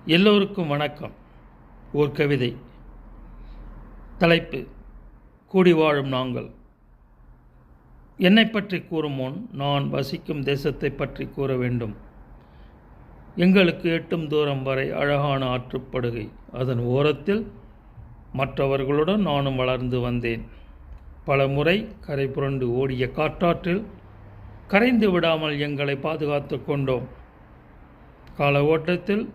எல்லோருக்கும் வணக்கம். ஓர் கவிதை. தலைப்பு: கூடி வாழும் நாங்கள். என்னை பற்றி கூறும் முன் நான் வசிக்கும் தேசத்தை பற்றி கூற வேண்டும். எங்களுக்கு எட்டும் தூரம் வரை அழகான ஆற்றுப்படுகை. அதன் ஓரத்தில் மற்றவர்களுடன் நானும் வளர்ந்து வந்தேன். பல முறை கரை புரண்டு ஓடிய காற்றாற்றில் கரைந்து விடாமல் எங்களை பாதுகாத்து கொண்டோம். கால ஓட்டத்தில்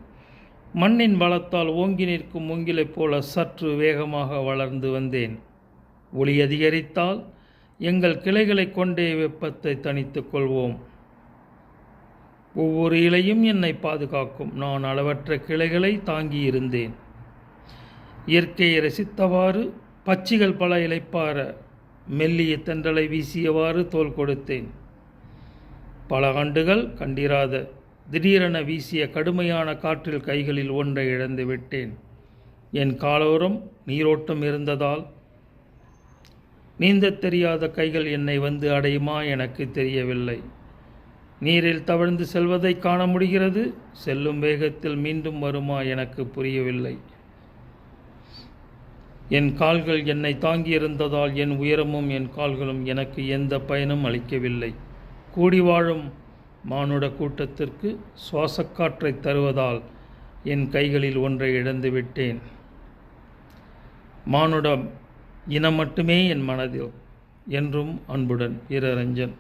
மண்ணின் பலத்தால் ஓங்கி நிற்கும் மூங்கிலைப் போல சற்று வேகமாக வளர்ந்து வந்தேன். ஒளி அதிகரித்தால் எங்கள் கிளைகளை கொண்டே வெப்பத்தை தணித்துக் கொள்வோம். ஒவ்வொரு இலையும் என்னை பாதுகாக்கும். நான் அளவற்ற கிளைகளை தாங்கி இருந்தேன். இயற்கையை ரசித்தவாறு பச்சிகள் பல இலைப்பார மெல்லிய தென்றலை வீசியவாறு தோள் கொடுத்தேன். பல ஆண்டுகள் கண்டிராத திடீரென வீசிய கடுமையான காற்றில் கைகளில் ஒன்றை இழந்து விட்டேன். என் காலோரம் நீரோட்டம் இருந்ததால் நீந்தத் தெரியாத கைகள் என்னை வந்து அடையுமா எனக்கு தெரியவில்லை. நீரில் தவழ்ந்து செல்வதை காண முடிகிறது. செல்லும் வேகத்தில் மீண்டும் வருமா எனக்கு புரியவில்லை. என் கால்கள் என்னை தாங்கியிருந்ததால் என் உயரமும் என் கால்களும் எனக்கு எந்த பயனும் அளிக்கவில்லை. கூடி வாழும் மானுட கூட்டத்திற்கு சுவாசக்காற்றை தருவதால் என் கைகளில் ஒன்றை இழந்து விட்டேன். மானுடம் இனம் மட்டுமே என் மனதில். என்றும் அன்புடன் இரரஞ்சன்.